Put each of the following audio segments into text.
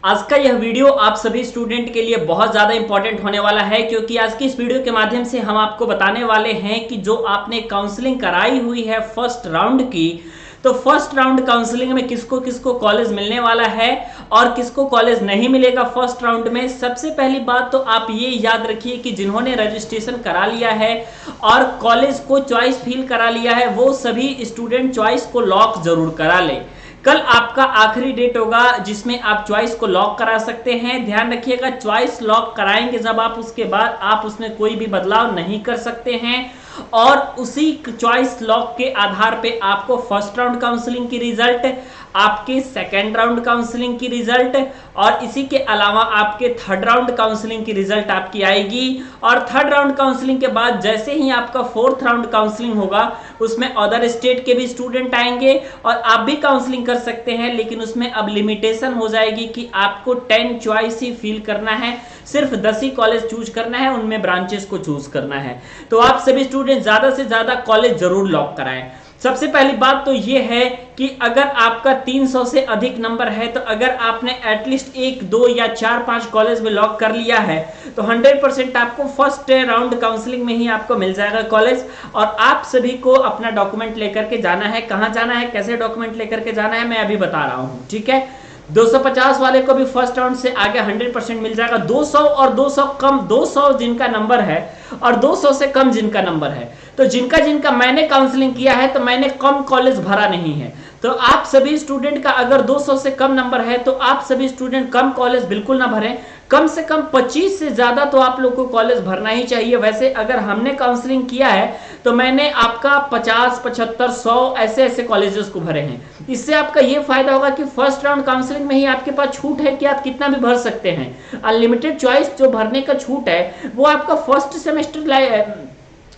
आज का यह वीडियो आप सभी स्टूडेंट के लिए बहुत ज़्यादा इंपॉर्टेंट होने वाला है, क्योंकि आज की इस वीडियो के माध्यम से हम आपको बताने वाले हैं कि जो आपने काउंसलिंग कराई हुई है फर्स्ट राउंड की, तो फर्स्ट राउंड काउंसलिंग में किसको किसको कॉलेज मिलने वाला है और किसको कॉलेज नहीं मिलेगा फर्स्ट राउंड में। सबसे पहली बात तो आप ये याद रखिए कि जिन्होंने रजिस्ट्रेशन करा लिया है और कॉलेज को चॉइस फिल करा लिया है, वो सभी स्टूडेंट चॉइस को लॉक जरूर करा ले। कल आपका आखिरी डेट होगा जिसमें आप चॉइस को लॉक करा सकते हैं। ध्यान रखिएगा, चॉइस लॉक कराएंगे जब आप, उसके बाद आप उसमें कोई भी बदलाव नहीं कर सकते हैं और उसी चॉइस लॉक के आधार पे आपको फर्स्ट राउंड काउंसलिंग की रिजल्ट, आपके सेकेंड राउंड काउंसलिंग की रिजल्ट और इसी के अलावा आपके थर्ड राउंड काउंसलिंग की रिजल्ट आपकी आएगी। और थर्ड राउंड काउंसलिंग के बाद जैसे ही आपका फोर्थ राउंड काउंसलिंग होगा, उसमें अदर स्टेट के भी स्टूडेंट आएंगे और आप भी काउंसलिंग कर सकते हैं, लेकिन उसमें अब लिमिटेशन हो जाएगी कि आपको 10 चॉइस ही फिल करना है, सिर्फ 10 ही कॉलेज चूज करना है, उनमें ब्रांचेस को चूज करना है। तो आप सभी स्टूडेंट ज्यादा से ज्यादा कॉलेज जरूर लॉक कराएं। सबसे पहली बात तो यह है कि अगर आपका 300 से अधिक नंबर है, तो अगर आपने एटलीस्ट 1, 2 या 4, 5 कॉलेज में लॉक कर लिया है, तो 100% आपको फर्स्ट राउंड काउंसलिंग में ही आपको मिल जाएगा कॉलेज। और आप सभी को अपना डॉक्यूमेंट लेकर के जाना है। कहां जाना है, कैसे डॉक्यूमेंट लेकर के जाना है, मैं अभी बता रहा हूं, ठीक है। 250 वाले को भी फर्स्ट राउंड से आगे 100% मिल जाएगा। 200 और 200 कम, 200 जिनका नंबर है और 200 से कम जिनका नंबर है, तो जिनका जिनका मैंने काउंसलिंग किया है, तो मैंने कम कॉलेज भरा नहीं है। तो आप सभी स्टूडेंट का अगर 200 से कम नंबर है, तो आप सभी स्टूडेंट कम कॉलेज बिल्कुल ना भरें। कम से कम 25 से ज्यादा तो आप लोग को कॉलेज भरना ही चाहिए। वैसे अगर हमने काउंसलिंग किया है, तो मैंने आपका 50, 75, 100 ऐसे ऐसे कॉलेजेस को भरे हैं। इससे आपका ये फायदा होगा कि फर्स्ट राउंड काउंसलिंग में ही आपके पास छूट है कि आप कितना भी भर सकते हैं। अनलिमिटेड चॉइस जो भरने का छूट है, वो आपका फर्स्ट सेमेस्टर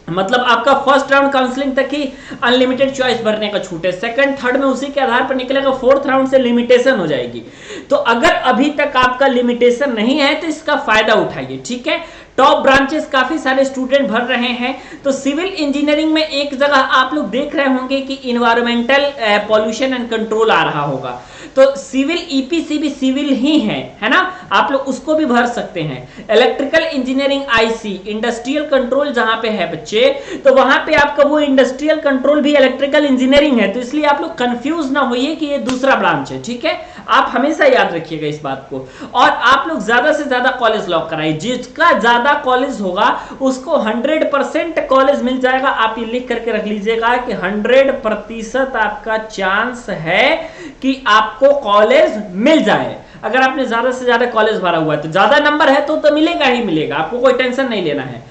मतलब आपका फर्स्ट राउंड काउंसलिंग तक ही अनलिमिटेड चॉइस भरने का छूट है। सेकंड थर्ड में उसी के आधार पर निकलेगा, फोर्थ राउंड से लिमिटेशन हो जाएगी। तो अगर अभी तक आपका लिमिटेशन नहीं है, तो इसका फायदा उठाइए, ठीक है। टॉप ब्रांचेस काफी सारे स्टूडेंट भर रहे हैं। तो सिविल इंजीनियरिंग में एक जगह आप लोग देख रहे होंगे कि इन्वायरमेंटल पॉल्यूशन एंड कंट्रोल आ रहा होगा, तो सिविल ईपीसी भी सिविल ही है ना, आप लोग उसको भी भर सकते हैं। Electrical engineering IC, industrial control जहां पे है बच्चे, तो वहां पे आपका वो इंडस्ट्रियल कंट्रोल भी इलेक्ट्रिकल इंजीनियरिंग है। तो इसलिए आप लोग कंफ्यूज ना होइए कि ये दूसरा ब्रांच है, ठीक है। आप हमेशा याद रखिएगा इस बात को। और आप लोग ज्यादा से ज्यादा कॉलेज लॉक कराइए। जिसका ज्यादा कॉलेज होगा उसको 100% कॉलेज मिल जाएगा। आप ये लिख करके रख लीजिएगा कि 100% आपका चांस है कि आपको कॉलेज मिल जाए। अगर आपने ज्यादा से ज्यादा कॉलेज भरा हुआ है, तो ज्यादा नंबर है तो मिलेगा ही मिलेगा, आपको कोई टेंशन नहीं लेना है।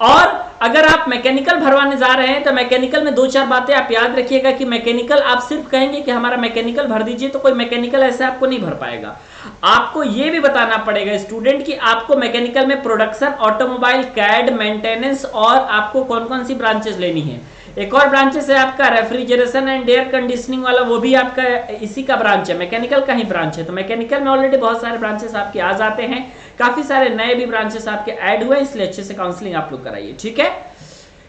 और अगर आप मैकेनिकल भरवाने जा रहे हैं, तो मैकेनिकल में 2-4 बातें आप याद रखिएगा कि मैकेनिकल आप सिर्फ कहेंगे कि हमारा मैकेनिकल भर दीजिए, तो कोई मैकेनिकल ऐसे आपको नहीं भर पाएगा। आपको यह भी बताना पड़ेगा स्टूडेंट कि आपको मैकेनिकल में प्रोडक्शन, ऑटोमोबाइल, कैड, मेंटेनेंस और आपको कौन कौन सी ब्रांचेस लेनी है। एक और ब्रांचेस है आपका रेफ्रिजरेशन एंड एयर कंडीशनिंग वाला, वो भी आपका इसी का ब्रांच है, मैकेनिकल का ही ब्रांच है। तो मैकेनिकल में ऑलरेडी बहुत सारे ब्रांचेस आपके आ जाते हैं, काफी सारे नए भी ब्रांचेस आपके ऐड हुए, इसलिए अच्छे से काउंसलिंग आप लोग कराइए, ठीक है।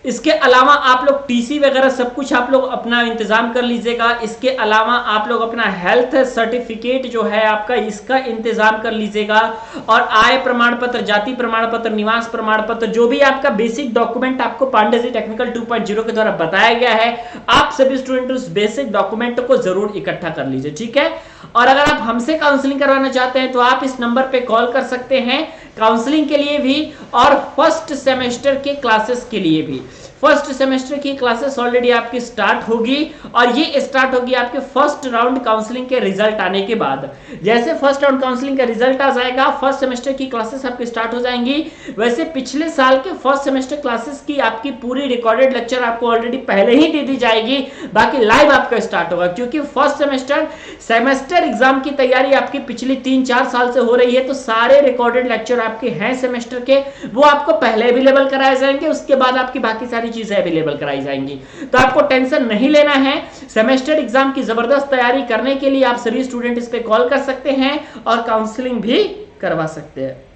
इसके अलावा आप लोग टीसी वगैरह सब कुछ आप लोग अपना इंतजाम कर लीजिएगा। इसके अलावा आप लोग अपना हेल्थ सर्टिफिकेट जो है आपका, इसका इंतजाम कर लीजिएगा। और आय प्रमाण पत्र, जाति प्रमाण पत्र, निवास प्रमाण पत्र, जो भी आपका बेसिक डॉक्यूमेंट आपको पांडे जी टेक्निकल 2.0 के द्वारा बताया गया है, आप सभी स्टूडेंट उस बेसिक डॉक्यूमेंट को जरूर इकट्ठा कर लीजिए, ठीक है। और अगर आप हमसे काउंसलिंग करवाना चाहते हैं, तो आप इस नंबर पे कॉल कर सकते हैं काउंसलिंग के लिए भी और फर्स्ट सेमेस्टर के क्लासेस के लिए भी। फर्स्ट सेमेस्टर की क्लासेस ऑलरेडी आपकी स्टार्ट होगी और ये स्टार्ट होगी आपके फर्स्ट राउंड काउंसलिंग के रिजल्ट आने के बाद। जैसे फर्स्ट राउंड काउंसलिंग का रिजल्ट आ जाएगा, फर्स्ट सेमेस्टर की क्लासेस आपकी स्टार्ट हो जाएंगी। वैसे पिछले साल के फर्स्ट सेमेस्टर क्लासेस की आपकी पूरी रिकॉर्डेड लेक्चर आपको ऑलरेडी पहले ही दे दी जाएगी, बाकी लाइव आपका स्टार्ट होगा, क्योंकि फर्स्ट सेमेस्टर एग्जाम की तैयारी आपकी पिछली 3-4 साल से हो रही है। तो सारे रिकॉर्डेड लेक्चर आपके हैं सेमेस्टर के, वो आपको पहले अवेलेबल कराए जाएंगे, उसके बाद आपकी बाकी सारी चीजें अवेलेबल कराई जाएंगी। तो आपको टेंशन नहीं लेना है। सेमेस्टर एग्जाम की जबरदस्त तैयारी करने के लिए आप सभी स्टूडेंट इस पे कॉल कर सकते हैं और काउंसलिंग भी करवा सकते हैं।